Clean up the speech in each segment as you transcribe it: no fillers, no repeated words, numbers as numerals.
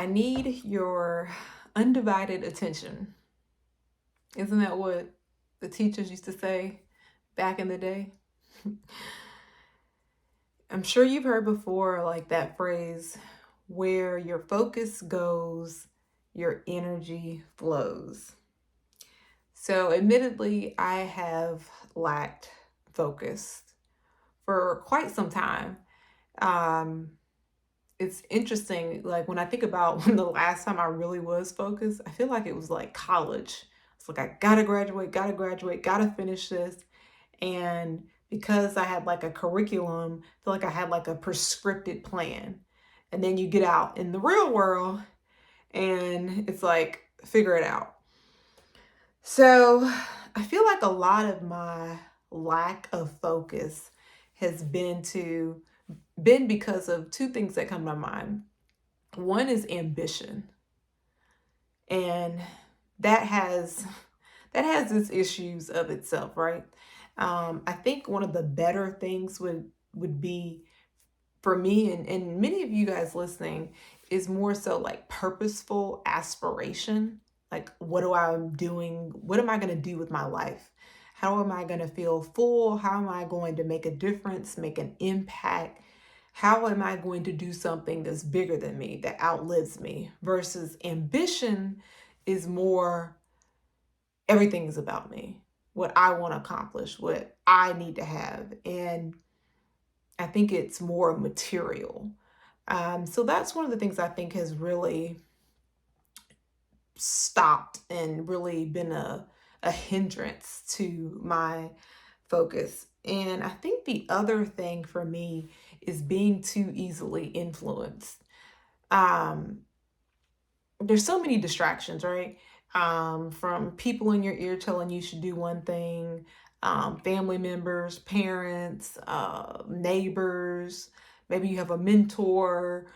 I need your undivided attention. Isn't that what the teachers used to say back in the day? I'm sure you've heard before, like that phrase, where your focus goes, your energy flows. So, admittedly, I have lacked focus for quite some time. Um, it's interesting, like when I think about when the last time I really was focused, I feel like it was like college. It's like I gotta graduate, gotta finish this. And because I had like a curriculum, I feel like I had like a prescripted plan. And then you get out in the real world and it's like, figure it out. So I feel like a lot of my lack of focus has been because of two things that come to mind. One is ambition, and that has that has its issues of itself, right? I think one of the better things would be for me and many of you guys listening is more so like purposeful aspiration. Like, what do I doing? What am I going to do with my life? How am I going to feel full? How am I going to make a difference, make an impact? How am I going to do something that's bigger than me, that outlives me? Versus ambition is more everything is about me, what I want to accomplish, what I need to have. And I think it's more material. So that's one of the things I think has really stopped and really been a hindrance to my focus. And I think the other thing for me is being too easily influenced. Um, there's so many distractions, right? From people in your ear telling you should do one thing, family members, parents, neighbors, maybe you have a mentor,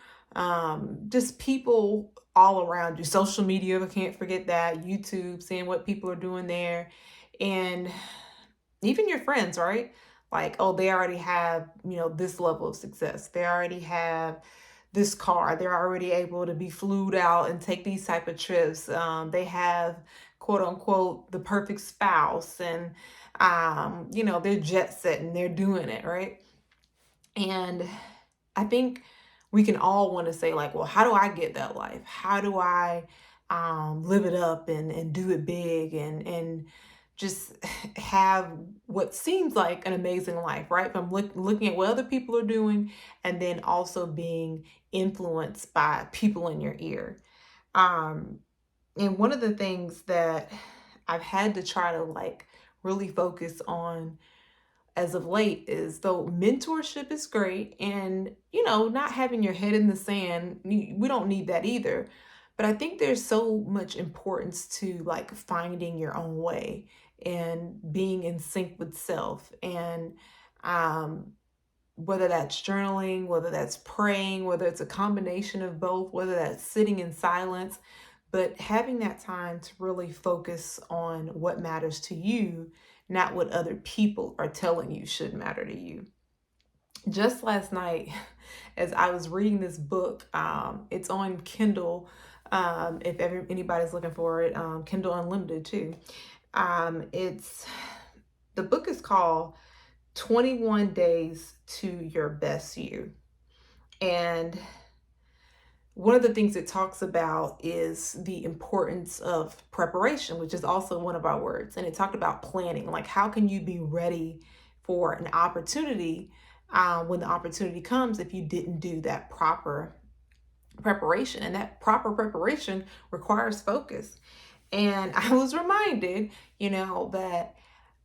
just people all around you. Social media, I can't forget that, YouTube, seeing what people are doing there. And even your friends, right? Like, oh, they already have, this level of success. They already have this car. They're already able to be flued out and take these type of trips. They have quote unquote the perfect spouse and they're jet setting, they're doing it, right? And I think we can all want to say, like, well, how do I get that life? How do I live it up and do it big and just have what seems like an amazing life, right? From looking at what other people are doing and then also being influenced by people in your ear. Um, and one of the things that I've had to try to like really focus on as of late is though mentorship is great and not having your head in the sand, we don't need that either, but I think there's so much importance to like finding your own way and being in sync with self. And um whether that's journaling, whether that's praying, whether it's a combination of both, whether that's sitting in silence, but having that time to really focus on what matters to you, not what other people are telling you should matter to you. Just last night, as I was reading this book, it's on Kindle. If anybody's looking for it, Kindle Unlimited too. It's the book is called 21 Days to Your Best You. And one of the things it talks about is the importance of preparation, which is also one of our words. And it talked about planning, like how can you be ready for an opportunity when the opportunity comes if you didn't do that proper preparation. And that proper preparation requires focus. And I was reminded, that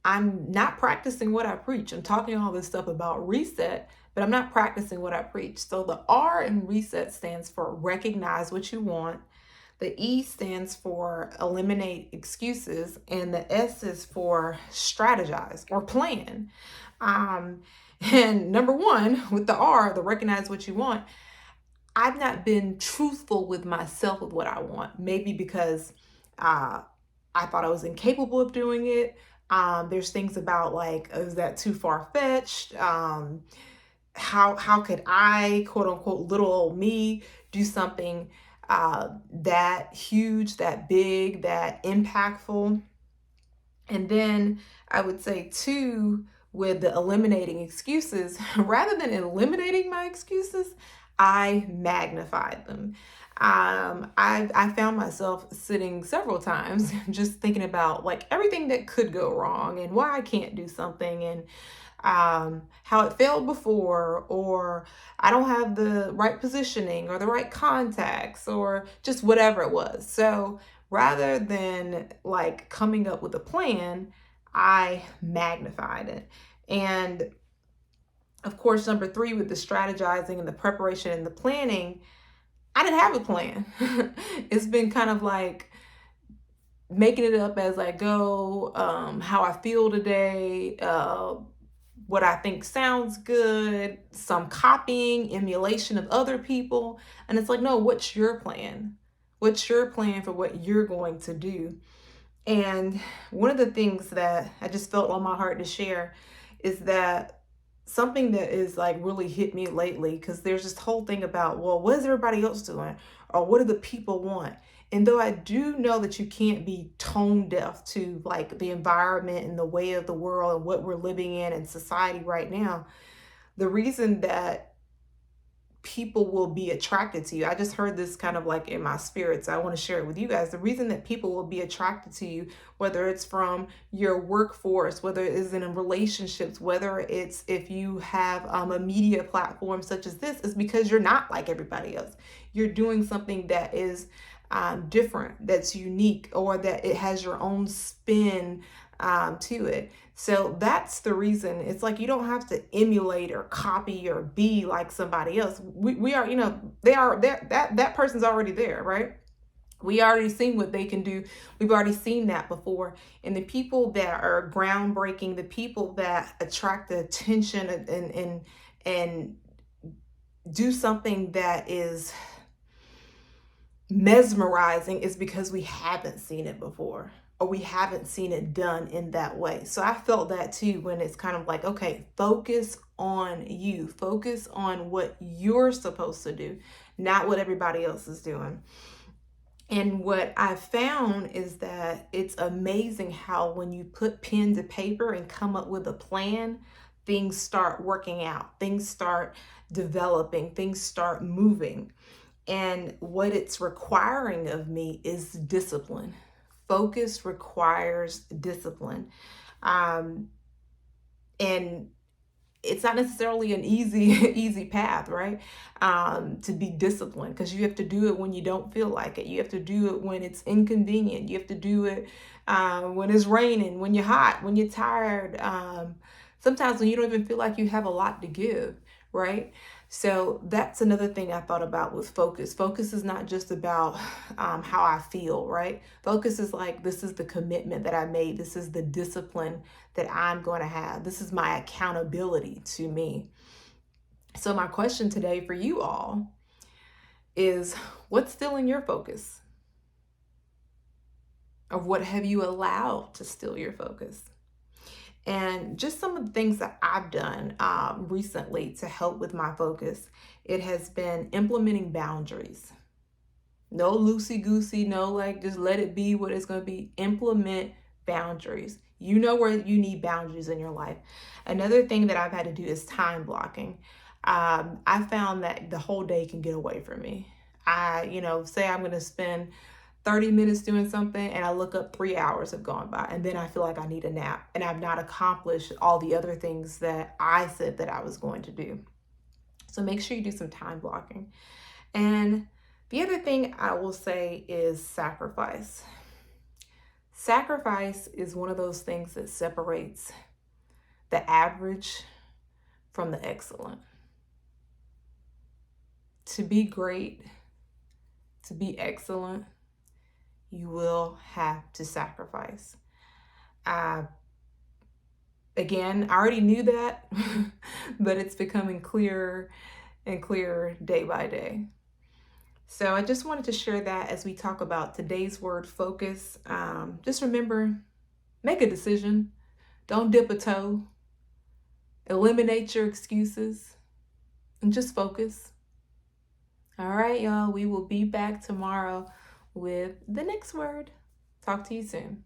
I'm not practicing what I preach. I'm talking all this stuff about reset, but I'm not practicing what I preach. So the R in reset stands for recognize what you want. The E stands for eliminate excuses. And the S is for strategize or plan. And number one, with the R, the recognize what you want, I've not been truthful with myself with what I want. Maybe because uh, I thought I was incapable of doing it. There's things about like, is that too far fetched? How could I, quote unquote, little old me, do something that huge, that big, that impactful. And then I would say, too, with the eliminating excuses, rather than eliminating my excuses, I magnified them. I found myself sitting several times just thinking about like everything that could go wrong and why I can't do something, and how it failed before, or I don't have the right positioning or the right contacts, or just whatever it was. So rather than like coming up with a plan, I magnified it. And of course, number three, with the strategizing and the preparation and the planning, I didn't have a plan. It's been kind of like making it up as I go, how I feel today, what I think sounds good, some copying, emulation of other people. And it's like, no, what's your plan? What's your plan for what you're going to do? And one of the things that I just felt on my heart to share is that something that is like really hit me lately, because there's this whole thing about, well, what is everybody else doing? Or what do the people want? And though I do know that you can't be tone deaf to like the environment and the way of the world and what we're living in society right now, the reason that people will be attracted to you. I just heard this kind of like in my spirit, so I want to share it with you guys. The reason that people will be attracted to you, whether it's from your workforce, whether it is in relationships, whether it's if you have a media platform such as this, is because you're not like everybody else. You're doing something that is different, that's unique, or that it has your own spin to it. So that's the reason. It's like you don't have to emulate or copy or be like somebody else. We are, they are there. That person's already there, right? We already seen what they can do. We've already seen that before. And the people that are groundbreaking, the people that attract the attention and do something that is mesmerizing, is because we haven't seen it before, or we haven't seen it done in that way. So I felt that too, when it's kind of like, okay, focus on you, focus on what you're supposed to do, not what everybody else is doing. And what I found is that it's amazing how when you put pen to paper and come up with a plan, things start working out, things start developing, things start moving. And what it's requiring of me is discipline. Focus requires discipline. And it's not necessarily an easy path, right? To be disciplined, because you have to do it when you don't feel like it. You have to do it when it's inconvenient. You have to do it when it's raining, when you're hot, when you're tired. Sometimes when you don't even feel like you have a lot to give, right? So that's another thing I thought about with focus. Focus is not just about how I feel, right? Focus is like, this is the commitment that I made. This is the discipline that I'm going to have. This is my accountability to me. So my question today for you all is, what's still in your focus? Or what have you allowed to steal your focus? And just some of the things that I've done recently to help with my focus, it has been implementing boundaries. No loosey-goosey, no like just let it be what it's going to be. Implement boundaries. You know where you need boundaries in your life. Another thing that I've had to do is time blocking. I found that the whole day can get away from me. Say I'm going to spend 30 minutes doing something and I look up 3 hours have gone by, and then I feel like I need a nap and I've not accomplished all the other things that I said that I was going to do. So make sure you do some time blocking. And the other thing I will say is sacrifice. Sacrifice is one of those things that separates the average from the excellent. To be great, to be excellent, you will have to sacrifice. Again, I already knew that, but it's becoming clearer and clearer day by day. So I just wanted to share that as we talk about today's word, focus. Just remember, make a decision. Don't dip a toe. Eliminate your excuses and just focus. All right, y'all. We will be back tomorrow with the next word. Talk to you soon.